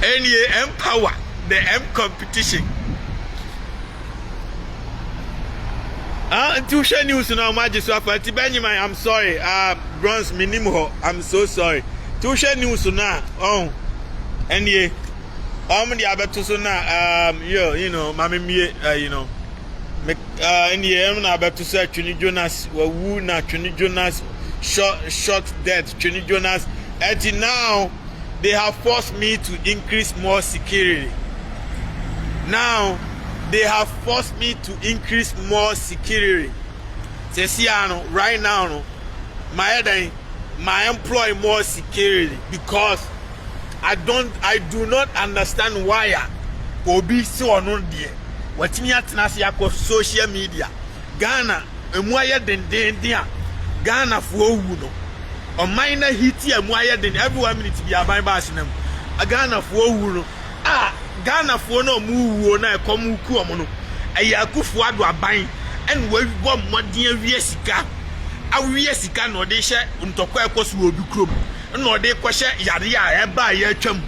Any empower the M competition. Tuition news now, Majiswafa. Benjamin, I'm sorry. Bronze Minimo, I'm so sorry. Tuition news now. Oh, and yeah. The other two now. You know, Mammy, you know. In the end, I'm about to say Twene Jonas. Woo na Twene Jonas. Short death. Twene Jonas. Until now, they have forced me to increase more security. Now. They have forced me to increase more security. Right now, my employ more security because I do not understand why Obi so on there. What me at social media. Ghana, Mwaya den Ghana for Uno. A minor hit here, Mwaya den everyone minute to be a by Bassinum. A Ghana for Uno. Ghana for no move na come kuomono ayakufu ado aban and we bo modin awiesika awiesika no de hye ntokwa ekoso obi krom no de kwhye yare a eba ya atwam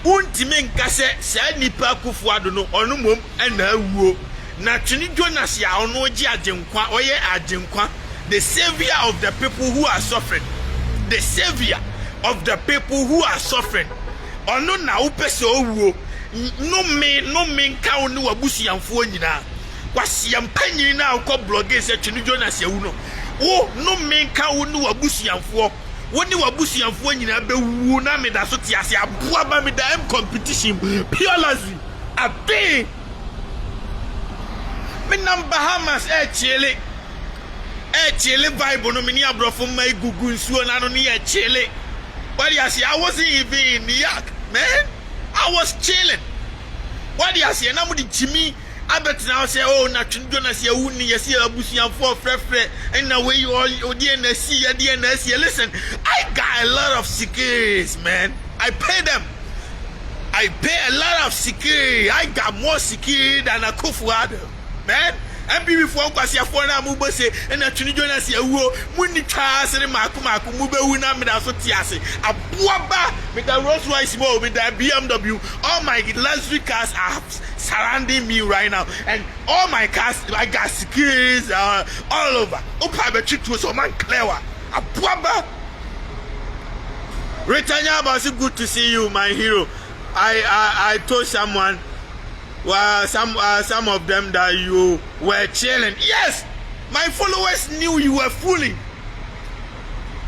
untime nka se nipa akufu ado no ono mom na awuo na Twene Jonas ya ono gi agenkwa oye agenkwa the savior of the people who are suffering, the savior of the people who are suffering. Ono na upese owuo no me nka wo ne wabusuamfo nyina kwasiampa nyina ko blogger se Twene Jonas ya wu no wo no me nka wo ne wabusuamfo wo ne wabusuamfo nyina be wu na me da so ti ase aboa ba me da em competition purely abi me nam Bahamas chile vibe no me ni abrofo mai gugu nsuo na no ne chile. But you see, I wasn't even in New York, man. I was chilling. What do you see? And I'm with Jimmy. I bet now say, oh, na Twene Jonas ya uni ya see abusi ya for fresh and the way you all DNS. Listen, I got a lot of securities, man. I pay them. I pay a lot of security. I got more security than a Kufuado, man. And before kwasi afọ na mu bose na Twene Jonas ya wuo muni twasere maku mu be wu na me da so tiase aboaba me da Rolls Royce mo me da BMW. All my luxury cars are surrounding me right now, and all my cars I got securities all over. Opa be chitu so man clever aboaba. Retanya Abasi, good to see you, my hero. I told someone. Well, some of them that you were chilling. Yes, my followers knew you were fooling.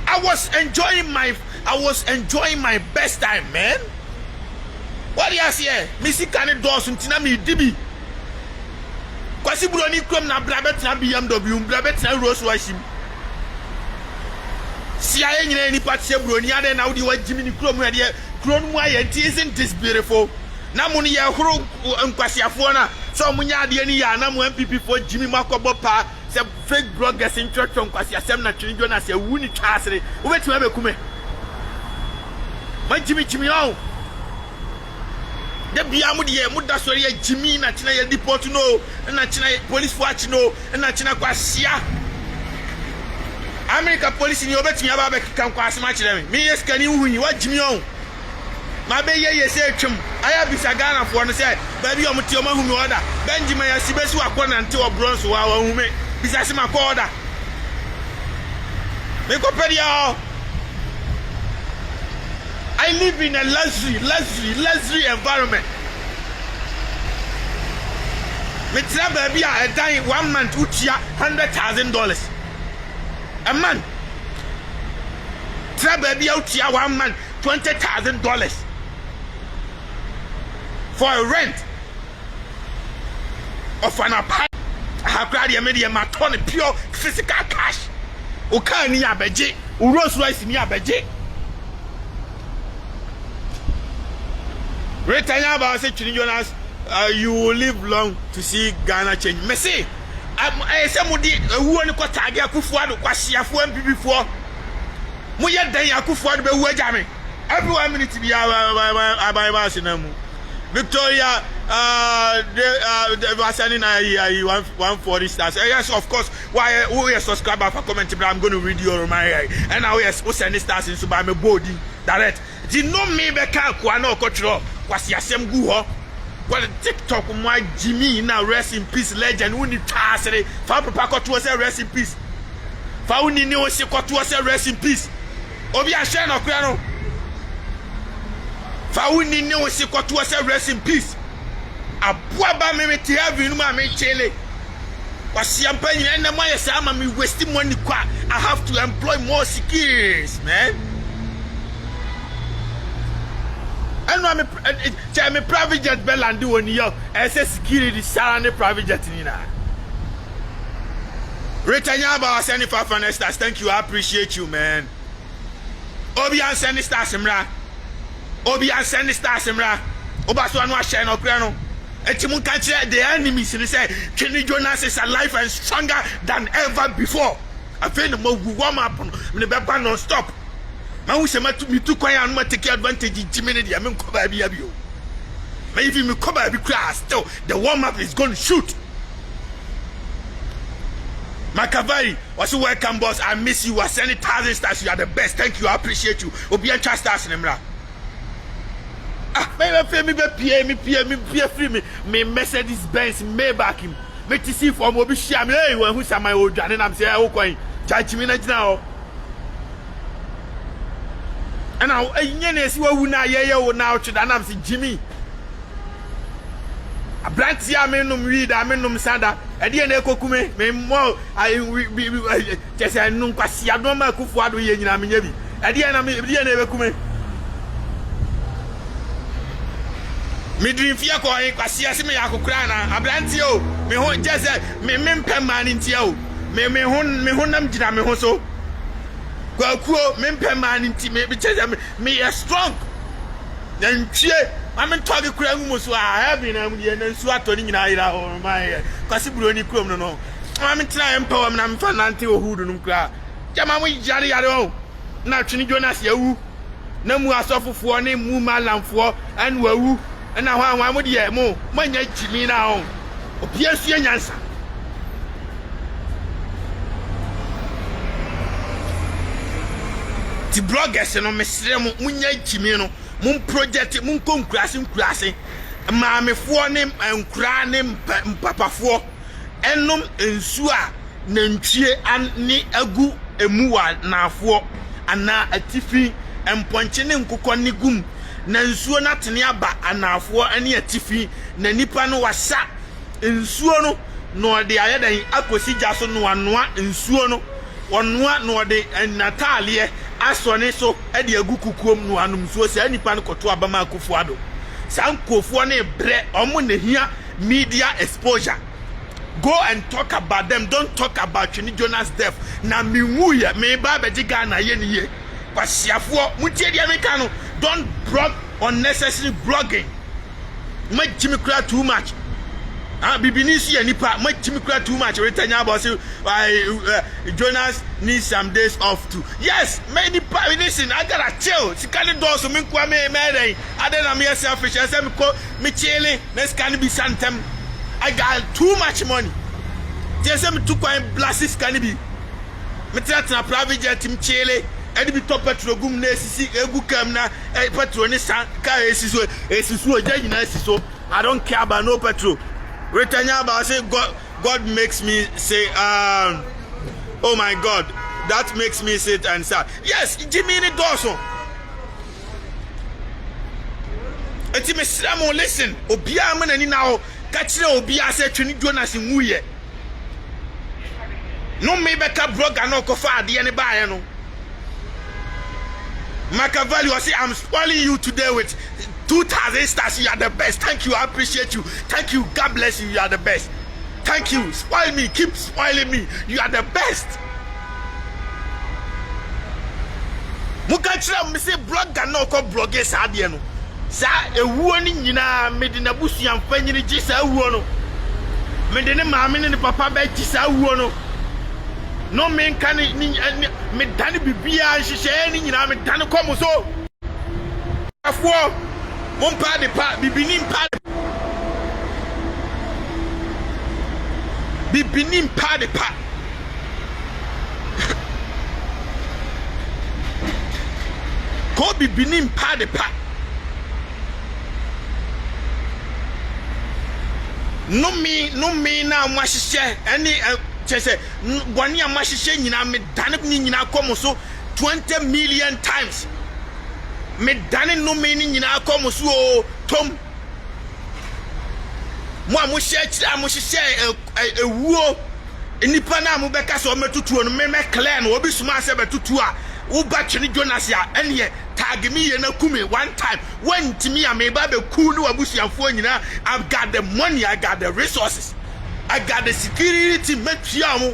I was enjoying my best time, man. What do you say? Missy Kane Dawson Tina mi dibi. Kwasi Broni krom na blabet na BMW, blabet na Rolls Royce. Si aye nyina ni pat se Broni ade na wodi wa Jimmy ni krom na de krom mu aye isn't this beautiful? Na muni ya huru nkwasiafo na so munya ade ni ya na mu MPP for Jimmy makobo pa se fake bloggers in church nkwasiasem na Twene Jonas ya wuni twasere obeti ma bekume ma Jimmy on de bia mu de mu da sori ya Jimmy na China ya deport no na China police watch no na China kwasia America police ni obeti aba be kan kwasema kire me yes kani huyi wa Jimmy on ma be ye say twem aya bisa Ghana for no say baby o mti o ma humi order Benjamin ya sibesu akona nte o bronze wa hume bisa se ma ko order me ko pedia. I live in a luxury environment. Me tell baby a dying 1 month utia $100,000 a month. Tell baby utia 1 month $20,000 for a rent of an apartment. I have graduated media maton pure physical cash. Oka ni abeje, Rolls Royce ni abeje. Retanya about say Twene Jonas, you will live long to see Ghana change. Me say, I say mudi who ni ko tag Akufo-Addo kwasiafo MPP for. Mo ye dan Akufo-Addo be wu ajame. Every 1 minute be abai sinamu. Victoria, they were sending 140 stars. Yes, of course. Why? Who is subscriber for comment? But I'm going to read your my and now yes, who send stars in so by my body direct. Di no me be ka kwa na okotro kwasi asem gu ho. Kwa TikTok mo Jimmy na rest in peace legend woni tasere fa papa koto say rest in peace. Fa woni ni o se koto say rest in peace. Obi a share no kura no. Fa woni ni o se koto say rest in peace. Aboa ba me te heaven ma me chele. Kwasi ampanyi na mo yesa ama me waste money kwa. I have to employ more skills, man. I know I'm a private jet bell and do on your SS security surrounding private jet in Retanyaba sending 500 stars. Thank you. I appreciate you, man. Obian sending stars, Simra. Obian sending stars, Simra. Obaswan was sharing up piano. Etimun can't the enemies and say, Kenny Jonas is alive and stronger than ever before. I feel the more warm up on the back non stop. Man, we say, me too quiet and take advantage of Jimmy. I mean, cover be you. Maybe me cover be class. Still, the warm up is going to shoot. Makavari, was welcome, boss. I miss you. I send 1,000 stars. You are the best. Thank you. I appreciate you. Obian trust stars in them. Ah, me free me Mercedes Benz Maybach him. Me to see from Obi Sham. Hey, who's my old and I'm saying, oh, coin. Judge me now. And now, see what we now to the name Jimmy. A black Siamenum read, I mean, Sanda, and the end of Kume, may more. I just I know Quasiadoma Kufuado Yen, I mean, at the end of the end of Kume. Me dream Fiaco, I Quasiasime Akukrana, a Blantio, me hon just me memperman in Tio, me honam did me hoso. Go memperman in T, me a strong. Then cheer, I'm in talking crowds. I have been and swatting in Ida or my Cassibroni Crum. No, I'm in trying poem and I'm fananti or who don't cry. Jammy Jari at all. Now, Jonas, you no more suffer for name, Muma Lamb for and woo. And now I would hear more. My Jimmy now. O Pierce Yansa. The bloggers and on Miss Munya Chimino, Moon project, Moon come crashing. Mammy for name and cry name Papa for. Enum and Sua, Nenchie and Ni Agu Emua na for, and now a tiffy and Ponchinin Kukonigum. Nansuo na teniaba anafo ane atifi na nipa no wasa nsuo no no de ayedan akosi jaso no anoa nsuo no onoa no de natale asone so e de agukukuom no anum nsuo se nipa no koto abama akofo ado sankofo na bre omo na hia media exposure. Go and talk about them. Don't talk about Jonas' death. Na mi wuye me ba be diga na ye ni ye. Kwasiafo mutie dia meka no. Don't blog unnecessary blogging. Make Jimmy cry too much. Bibinisi and Nipa, make Jimmy cry too much. Retanya about Jonas needs some days off too. Yes, maybe listen, I gotta chill. She can't do so. Me I don't know selfish. I said me chilling. Let's can't be santem. I got too much money. Just me too quiet blasses can be. Me try to private jet him chilling. And be top petrol gum nesi egu kam na petrol ni san ka esiso judge so I don't care about no petrol. Retanya about say God makes me say oh my God, that makes me sit and sad. Yes, Jimmy ni Dawson. Eti me sramo listen obia am na ni na o ka kire obia say Twene Jonas nwuye. No me be ka blogger no ko fa ade ne ba ye no. Machiavelli, I say I'm spoiling you today with 2,000 stars. You are the best. Thank you. I appreciate you. Thank you. God bless you. You are the best. Thank you. Spoil me. Keep spoiling me. You are the best. Mukachira me say blogger no ko bloggers ade no. Sa ewuo ni nyina medina busu amfanyi ni gi sa ewuo no. Medene maame ni papa ba gi sa ewuo no. No men can me dani bibia nhihye ni nyina me dani komo so afo mon pa de pa bibinim pa bibinim pa de pa Ko bibinim pa de pa. No me na mwahihye any chese boni amahihye nyina me dane ni nyina komo so 20 million times. Me dane no me ni nyina komo so o tom. Mo amohye kira amohye ewuo enipa na mo beka so metutuo no me clear no obi suma se betutu a wo ba Twene Jonas ya ene tag me ye na kume one time when timi a me ba be ku no abusuafo nyina. I've got the money, I got the resources, I got the security. Metua mo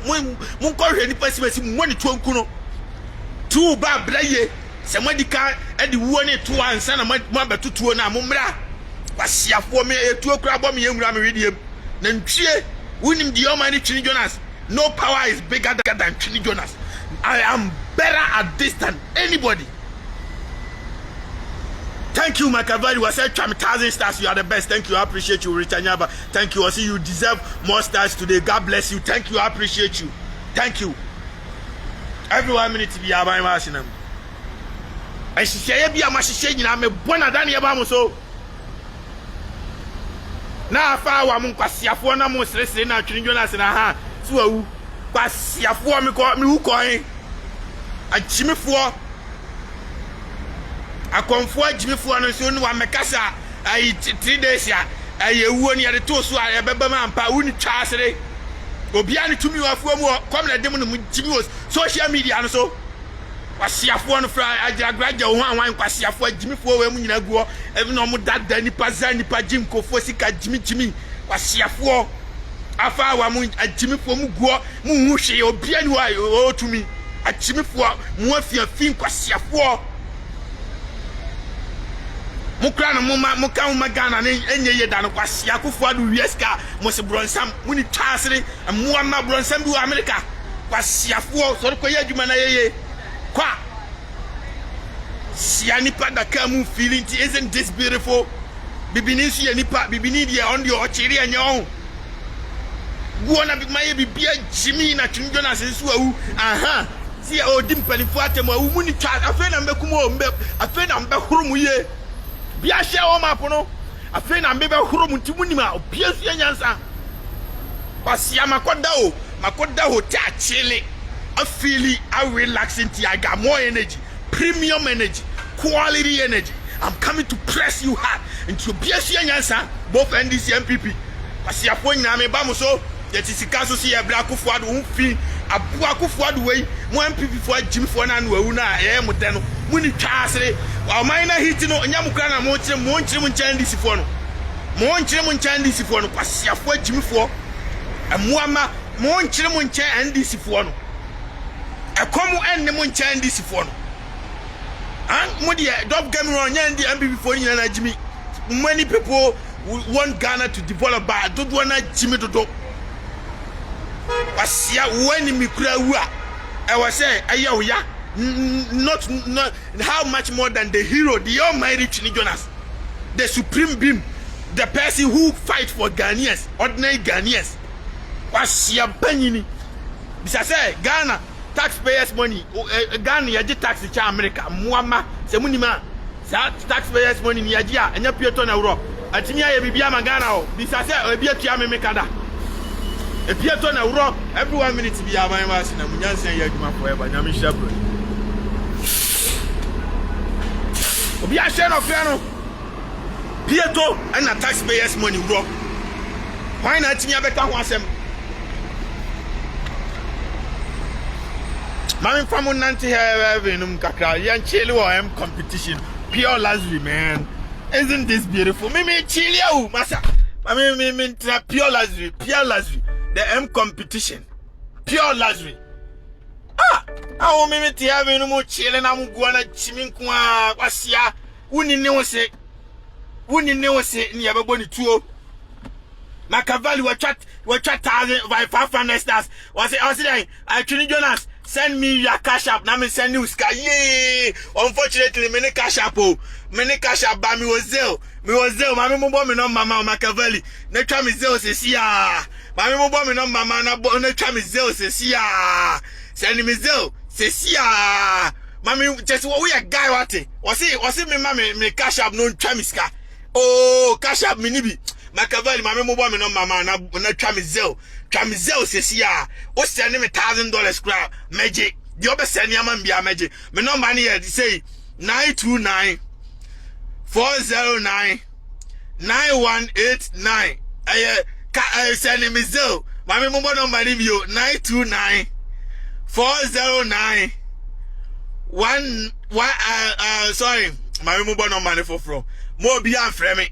hwe ni pasimasi money to nku no tu ba braye se modika e de wuo ne to ansa na mo betutuo na mo mra wasiafo me etuo kura bo me yemura me wediem na ntwie unim di o man Twene Jonas. No power is bigger than Twene Jonas. I am better at this than anybody. Thank you, Makavali. Was said 1,000 stars. You are the best. Thank you. I appreciate you, Richard Nyaba. Thank you. I see you deserve more stars today. God bless you. Thank you. I appreciate you. Thank you. Every 1 minute to be a man. And she said, "Be a machine. I'm a bona Daniel Bamuso." Now, if I want to see a phone, I'm going to say, "Now, Twene Jonas, and so see a phone. Me who coin a Jimmy for." I come for Jimmy for no so no amekasa ai 3 days ya ai ewuo ne to so ai beba man pa uni twasere obi ani tumi wafuo mu come na dem no Jimmy was social media no so wasiafo no fra Ajagurajah ho anwan kwasiafo Jimmy for we mu nyina guo ebi no mu dada nipa za nipa Jim kofo sika Jimmy wasiafo afa wa mu Jimmy for mu guo mu hu hwe obi ani wa o tumi Jimmy for mu afia fin kwasiafo mukra na muka magana ne enye ye da no kwase akufo adu wieska mo se bronsam muni twasere mo ama bronsam bi wa America kwase afo so ko ye adwuma na yeye kwa sia nipa da ka mu feeling isn't this beautiful bibini su ye nipa bibini dia on the ochiri anya on go na bi maye bibia Jimmy na Twene Jonas nsu awu aha si o dimpalifo atem awu muni twa afa na mbekumo mbe afa na mbehuru ye bia hye o map no afi na mbebe horo muntimunim a bia su anyansa kwasia makoda ho ta chile afili I relaxing ti I got more energy, premium energy, quality energy. I'm coming to press you hard into bia su anyansa both NDC MPP kwasia fo nyina me ba mo so yeti sika so si e bra akufo ado ho fi abu akufo ado wei mo MPP fo Jimmy fo na no awu na ye mo de no muni twasere wa maina hiti no nyamukra na mo nchire mo nchandi sifo no mo nchire mo nchandi sifo no kwasiafo Jimmy fo amuama mo nchire mo nchandi sifo no ekomu enne mo nchandi sifo no an mo de dop game run nyandi MPP fo nyina na Jimmy. Many people want Ghana to develop, but I don't want Jimmy to do. Wasia when mi kura wu a I was say ayo ya not how much more than the hero, the almighty Twene Jonas, the supreme being, the person who fight for Ghanaians, ordinary Ghanaians. Wasia banyini bisa say Ghana taxpayers money Ghana yaji tax in America muama se munima taxpayers money ni yaji a enya pieto na wuro atimi aye bibia ma Ghana o bisa say obi atua me mekada e pieto na wuro every 1 minute bi aban ma se na munyansen ya adwuma forever nyame hyabro obi a share no fe no pieto and taxpayers money wuro why na atimi abeka ho asem Mami famu nanti heaven kakra yan chili or competition pure luxury man. Isn't this beautiful? Me chili o masa. Mami pure luxury. The competition. Pure luxury. Ah, me ti heaven no mo chili na mo guana chimi kwa kwasia. Wuni ne wo se ni abebo ni tuo. Makavali we chat 1,500 stars. Was it Twene Jonas? Send me your cash app. Now me send you sky. Yay! Unfortunately, me cash app. Me cash app. But me was zero. Mami mo bo me no mama Makavali. Ne try me zero se siya. Mami mo bo me no mama na bo ne try me zero se siya. Send me zero se siya. Mami, just what we a guy what it. Was it me mama me cash up no chamiska. Oh, cash up me nibi. Machiavelli, mama mobile me no mama na chamizel. Chamizel says ya. O send me $1,000 crap. Magic. The other send ya man be a magic. Me no money here. Say 929 409 9189. I send me zel. Mama mobile number you 929 409 sorry, my mobile number for from more beyond framing.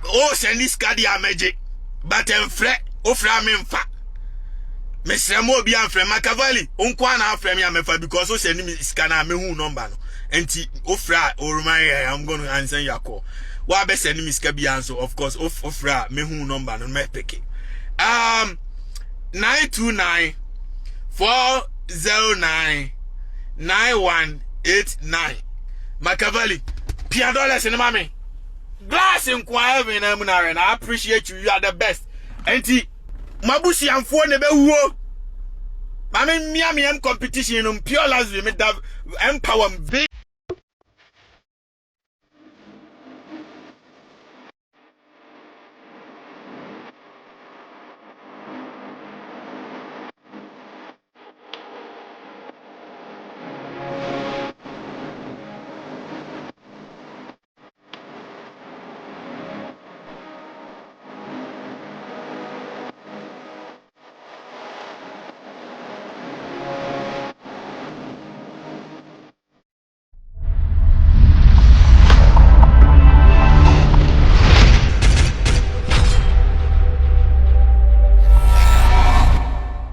Oh, send this card ya magic, but I'm fret, oh, framing fat. Mr. Mo beyond frame, Machiavelli, unkwana frame ya mefa because oh, send me scanner me who number. And ofra or my I'm going to answer your call. Why best send me scabian so of course ofra me who number on my picky. 929 409 9189. Machiavelli, $10 in mommy. Glass inquiry in Emunare, and I appreciate you. You are the best. Auntie, Mabusi and phone nebe wo. Mami, me competition pure last we empower